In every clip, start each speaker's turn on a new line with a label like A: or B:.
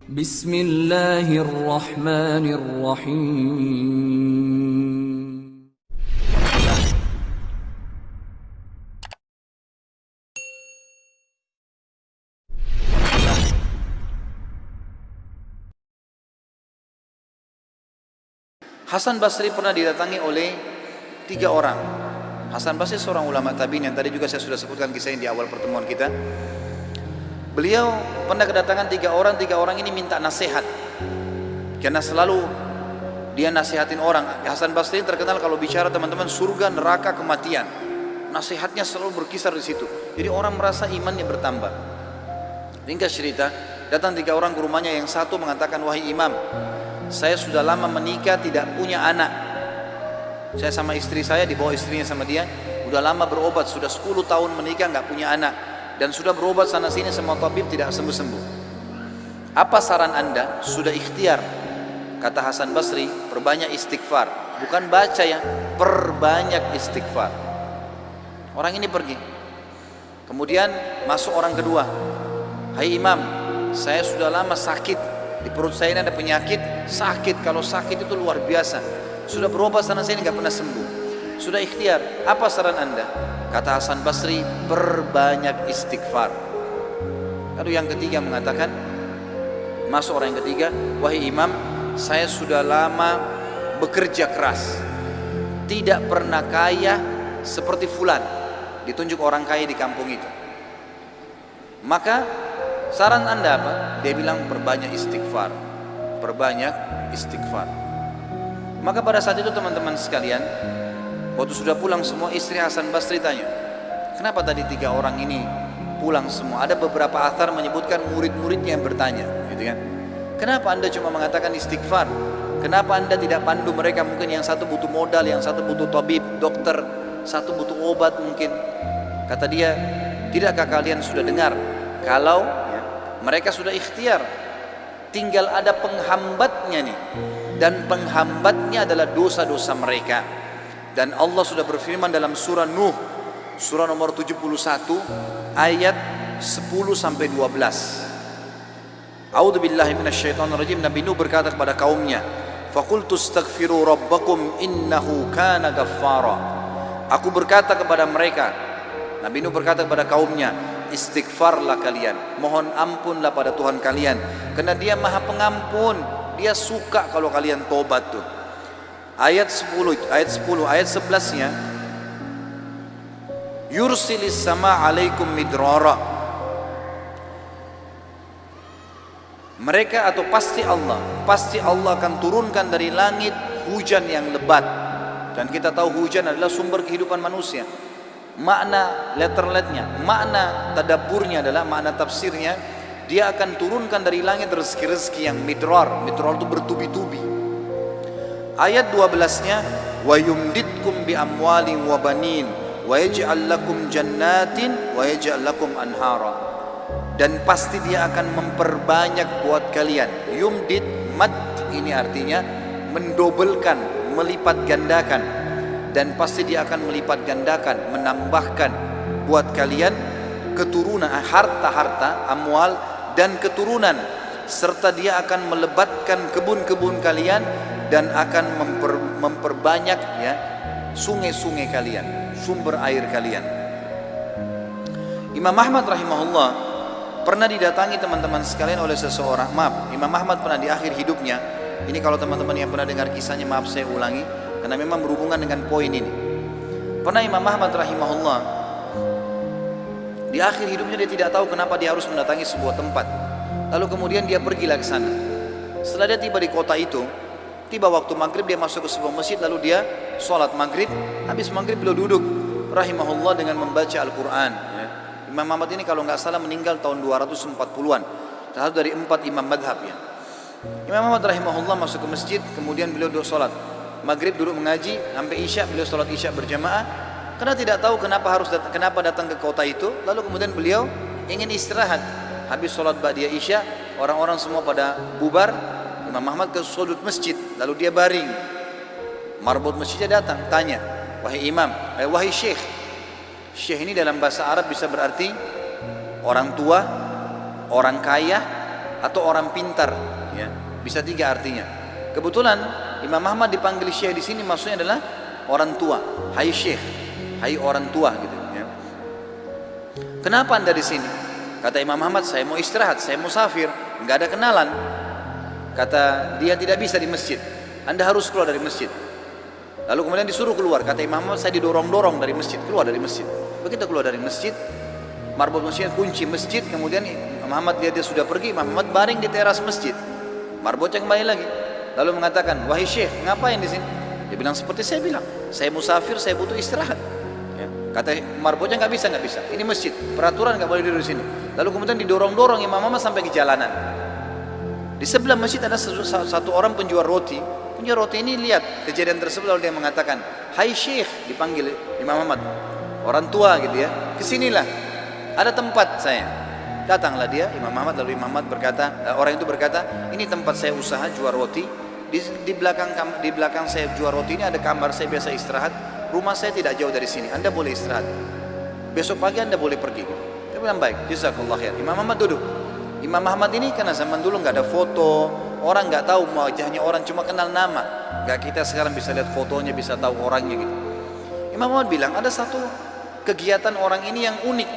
A: Bismillahirrahmanirrahim.
B: Hasan Basri pernah didatangi oleh 3 orang. Hasan Basri seorang ulama tabi'in yang tadi juga saya sudah sebutkan kisahnya di awal pertemuan kita. Beliau pernah kedatangan 3 orang. 3 orang ini minta nasihat, karena selalu dia nasihatin orang. Hasan Basri terkenal kalau bicara teman-teman surga, neraka, kematian. Nasihatnya selalu berkisar di situ. Jadi orang merasa imannya bertambah. Ringkas cerita, datang 3 orang ke rumahnya. Yang satu mengatakan, wahai imam, saya sudah lama menikah tidak punya anak. Saya sama istri saya, dibawa istrinya sama dia, udah lama berobat, sudah 10 tahun menikah nggak punya anak, dan sudah berobat sana sini sama tabib tidak sembuh-sembuh. Apa saran anda? Sudah ikhtiar. Kata Hasan Basri, perbanyak istighfar. Bukan baca ya, perbanyak istighfar. Orang ini pergi. Kemudian masuk orang kedua. Hai imam, saya sudah lama sakit. Di perut saya ini ada penyakit, sakit. Kalau sakit itu luar biasa. Sudah berobat sana sini nggak pernah sembuh. Sudah ikhtiar. Apa saran anda? Kata Hasan Basri, perbanyak istighfar. Lalu yang ketiga mengatakan, masuk orang yang ketiga, wahai imam, saya sudah lama bekerja keras, tidak pernah kaya seperti fulan. Ditunjuk orang kaya di kampung itu. Maka saran anda apa? Dia bilang perbanyak istighfar. Perbanyak istighfar. Maka pada saat itu teman-teman sekalian, waktu sudah pulang semua, istri Hasan Basri tanya, kenapa tadi 3 orang ini pulang semua? Ada beberapa athar menyebutkan murid-muridnya yang bertanya, gitu kan? Kenapa anda cuma mengatakan istighfar? Kenapa anda tidak pandu mereka? Mungkin yang satu butuh modal, yang satu butuh tabib, dokter, satu butuh obat mungkin. Kata dia, tidakkah kalian sudah dengar kalau mereka sudah ikhtiar, tinggal ada penghambatnya nih, dan penghambatnya adalah dosa-dosa mereka. Dan Allah sudah berfirman dalam surah Nuh, surah nomor 71 ayat 10 sampai 12. A'udzubillahi minasyaitonirrajim. Nabi Nuh berkata kepada kaumnya, faqultu astaghfiru rabbakum innahu kana ghaffara. Aku berkata kepada mereka, Nabi Nuh berkata kepada kaumnya, istighfarlah kalian, mohon ampunlah pada Tuhan kalian, karena dia maha pengampun, dia suka kalau kalian tobat tuh. Ayat 10, ayat 11-nya, yursilis sama alaikum midrara. Mereka atau pasti Allah akan turunkan dari langit hujan yang lebat. Dan kita tahu hujan adalah sumber kehidupan manusia. Makna letterletnya, makna tadabburnya adalah, makna tafsirnya, dia akan turunkan dari langit rezeki-rezeki yang midrar. Midrar itu bertubi-tubi. Ayat 12-nya, wa yumditkum bi amwalin wa banin wa yaj'al lakum jannatin wa yaj'al lakum anhara. Dan pasti dia akan memperbanyak buat kalian. Yumdit, mad ini artinya mendobelkan, melipat gandakan. Dan pasti dia akan melipat gandakan, menambahkan buat kalian keturunan, harta-harta, amwal dan keturunan, serta dia akan melebatkan kebun-kebun kalian dan akan memperbanyak ya sungai-sungai kalian, sumber air kalian. Imam Ahmad rahimahullah pernah didatangi teman-teman sekalian oleh seseorang. Maaf, Imam Ahmad pernah di akhir hidupnya, ini kalau teman-teman yang pernah dengar kisahnya, maaf saya ulangi karena memang berhubungan dengan poin ini. Pernah Imam Ahmad rahimahullah di akhir hidupnya dia tidak tahu kenapa dia harus mendatangi sebuah tempat. Lalu kemudian dia pergilah ke sana. Setelah dia tiba di kota itu, tiba waktu maghrib, dia masuk ke sebuah masjid, lalu dia sholat maghrib. Habis maghrib beliau duduk rahimahullah dengan membaca Al-Quran. Imam Ahmad ini kalau nggak salah meninggal tahun 240-an, satu dari 4 imam madhab ya. Imam Ahmad rahimahullah masuk ke masjid, kemudian beliau duduk sholat maghrib, duduk mengaji sampai isya. Beliau sholat isya berjamaah karena tidak tahu kenapa datang ke kota itu. Lalu kemudian beliau ingin istirahat. Habis sholat ba'diyah isya, orang-orang semua pada bubar. Imam Ahmad ke sudut masjid, lalu dia baring. Marbot masjidnya datang, tanya, wahai imam, wahai syekh. Syekh ini dalam bahasa Arab bisa berarti orang tua, orang kaya, atau orang pintar, ya. Bisa tiga artinya. Kebetulan Imam Ahmad dipanggil Syekh di sini maksudnya adalah orang tua. Hai Syekh, hai orang tua gitu, ya. Kenapa Anda di sini? Kata Imam Ahmad, saya mau istirahat, saya musafir, nggak ada kenalan. Kata dia, tidak bisa di masjid. Anda harus keluar dari masjid. Lalu kemudian disuruh keluar. Kata Imam Ahmad, saya didorong-dorong dari masjid, keluar dari masjid. Begitu keluar dari masjid, marbot masjid kunci masjid. Kemudian Imam Ahmad lihat dia sudah pergi. Imam Ahmad baring di teras masjid. Marbotnya kembali lagi. Lalu mengatakan, wahai Syekh, ngapain di sini? Dia bilang seperti saya bilang, saya musafir, saya butuh istirahat. Ya. Kata marbotnya, nggak bisa. Ini masjid, peraturan nggak boleh duduk di sini. Lalu kemudian didorong-dorong Imam Ahmad sampai ke jalanan. Di sebelah masjid ada satu orang penjual roti. Penjual roti ini lihat kejadian tersebut, lalu dia mengatakan, hai Syekh, dipanggil Imam Ahmad, orang tua gitu ya, kesinilah, ada tempat saya. Datanglah dia, Imam Ahmad. Lalu Imam Ahmad berkata, orang itu berkata, ini tempat saya usaha jual roti. Di belakang saya jual roti ini ada kamar saya biasa istirahat. Rumah saya tidak jauh dari sini. Anda boleh istirahat. Besok pagi Anda boleh pergi. Dia bilang baik. Jazakallah khair. Imam Ahmad duduk. Imam Ahmad ini karena zaman dulu nggak ada foto, orang nggak tahu wajahnya, orang cuma kenal nama. Nggak kita sekarang bisa lihat fotonya, bisa tahu orangnya gitu. Imam Ahmad bilang ada satu kegiatan orang ini yang unik.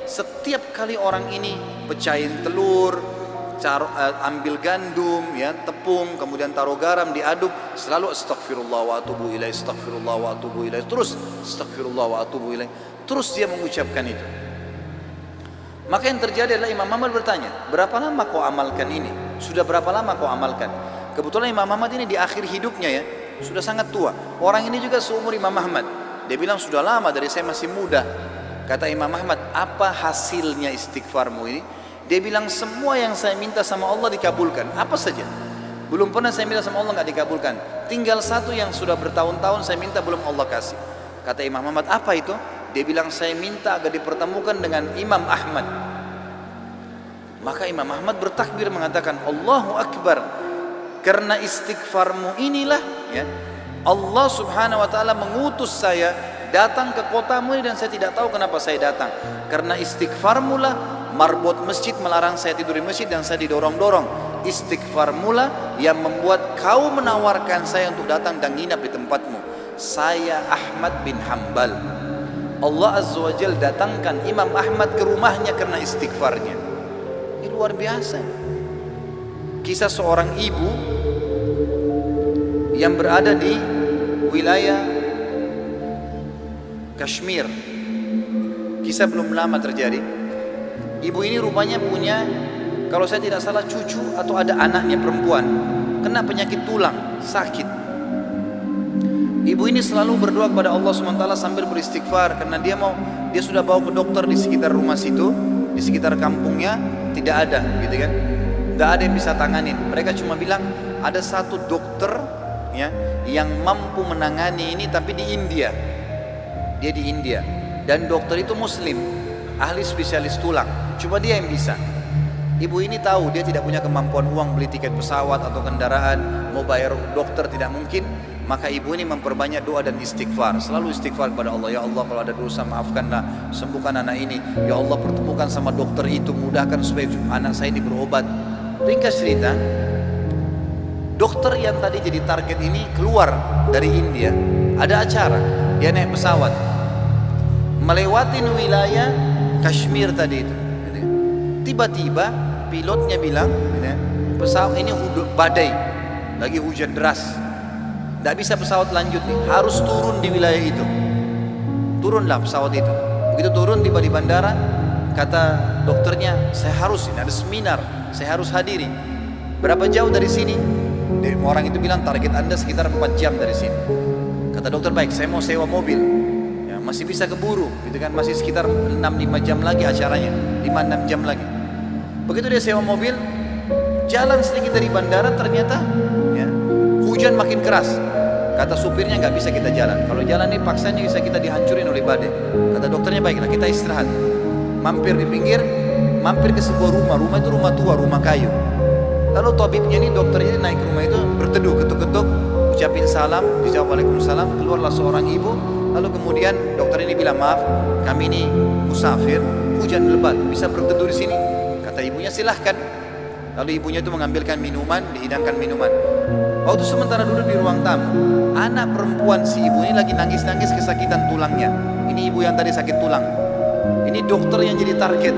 B: Setiap kali orang ini pecahin telur, ambil gandum, ya, tepung, kemudian taruh garam, diaduk, selalu astagfirullah wa atubu ilaih, astagfirullah wa atubu ilaih, terus astagfirullah wa atubu ilaih, terus dia mengucapkan itu. Maka yang terjadi adalah Imam Ahmad bertanya, berapa lama kau amalkan ini? Sudah berapa lama kau amalkan? Kebetulan Imam Ahmad ini di akhir hidupnya, ya, sudah sangat tua. Orang ini juga seumur Imam Ahmad. Dia bilang sudah lama, dari saya masih muda. Kata Imam Ahmad, apa hasilnya istighfarmu ini? Dia bilang semua yang saya minta sama Allah dikabulkan. Apa saja? Belum pernah saya minta sama Allah nggak dikabulkan. Tinggal satu yang sudah bertahun-tahun saya minta belum Allah kasih. Kata Imam Ahmad, apa itu? Dia bilang saya minta agar dipertemukan dengan Imam Ahmad. Maka Imam Ahmad bertakbir mengatakan, Allahu Akbar. Karena istighfarmu inilah, ya, Allah Subhanahu Wa Taala mengutus saya datang ke kotamu ini, dan saya tidak tahu kenapa saya datang. Karena istighfarmu lah marbot masjid melarang saya tidur di masjid dan saya didorong-dorong. Istighfarmu lah yang membuat kau menawarkan saya untuk datang dan nginap di tempatmu. Saya Ahmad bin Hanbal. Allah Azza wa Jal datangkan Imam Ahmad ke rumahnya karena istighfarnya. Ini luar biasa. Kisah seorang ibu yang berada di wilayah Kashmir. Kisah belum lama terjadi. Ibu ini rupanya punya, kalau saya tidak salah, cucu atau ada anaknya perempuan kena penyakit tulang, sakit. Ibu ini selalu berdoa kepada Allah SWT sambil beristighfar, karena dia sudah bawa ke dokter di sekitar rumah situ, di sekitar kampungnya tidak ada, gitu kan? Tidak ada yang bisa tanganin. Mereka cuma bilang ada satu dokter, ya, yang mampu menangani ini, tapi di India. Dia di India dan dokter itu muslim, ahli spesialis tulang, cuma dia yang bisa. Ibu ini tahu dia tidak punya kemampuan uang beli tiket pesawat atau kendaraan, mau bayar dokter tidak mungkin. Maka ibu ini memperbanyak doa dan istighfar, selalu istighfar kepada Allah. Ya Allah, kalau ada dosa maafkanlah, sembuhkan anak ini. Ya Allah, pertemukan sama dokter itu, mudahkan supaya anak saya ini berobat. Ringkas cerita, dokter yang tadi jadi target ini keluar dari India, ada acara, dia naik pesawat melewati wilayah Kashmir tadi itu. Tiba-tiba pilotnya bilang, pesawat ini badai, lagi hujan deras, tidak bisa pesawat lanjut nih, harus turun di wilayah itu. Turunlah pesawat itu. Begitu turun, tiba di bandara, kata dokternya, saya harus, ini ada seminar, saya harus hadiri. Berapa jauh dari sini? Orang itu bilang target Anda sekitar 4 jam dari sini. Kata dokter, baik, saya mau sewa mobil, ya, masih bisa keburu, gitu kan, masih sekitar 6-5 jam lagi acaranya, 5-6 jam lagi. Begitu dia sewa mobil, jalan sedikit dari bandara, ternyata, ya, hujan makin keras. Kata supirnya, nggak bisa kita jalan. Kalau jalan ini paksanya bisa kita dihancurin oleh badai. Kata dokternya, baiklah kita istirahat. Mampir di pinggir, mampir ke sebuah rumah. Rumah itu rumah tua, rumah kayu. Lalu tabibnya ini, dokternya ini naik ke rumah itu, berteduh, ketuk-ketuk, ucapin salam, dijawab waalaikumsalam. Keluarlah seorang ibu. Lalu kemudian dokter ini bilang, maaf, kami ini musafir, hujan lebat, bisa berteduh di sini. Kata ibunya, silahkan. Lalu ibunya itu mengambilkan minuman, dihidangkan minuman. Waktu sementara duduk di ruang tamu, anak perempuan si ibu ini lagi nangis-nangis kesakitan tulangnya. Ini ibu yang tadi sakit tulang. Ini dokter yang jadi target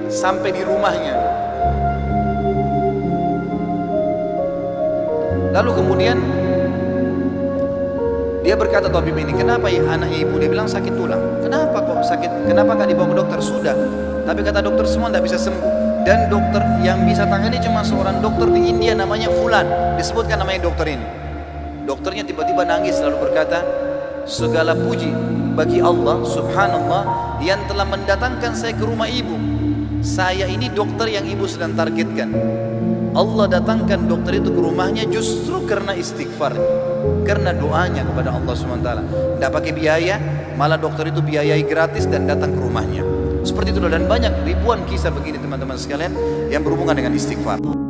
B: sampai di rumahnya. Lalu kemudian dia berkata, tabib ini, kenapa ya anaknya ibu? Dia bilang sakit tulang. Kenapa kok sakit? Kenapa nggak dibawa ke dokter? Sudah, tapi kata dokter semua tidak bisa sembuh. Dan dokter yang bisa tangani cuma seorang dokter di India namanya Fulan. Disebutkan namanya dokter ini. Dokternya tiba-tiba nangis lalu berkata, segala puji bagi Allah subhanallah yang telah mendatangkan saya ke rumah ibu. Saya ini dokter yang ibu sedang targetkan. Allah datangkan dokter itu ke rumahnya justru karena istighfar, karena doanya kepada Allah SWT. Tidak pakai biaya, malah dokter itu biayai gratis dan datang ke rumahnya. Seperti itu, dan banyak ribuan kisah begini teman-teman sekalian yang berhubungan dengan istighfar.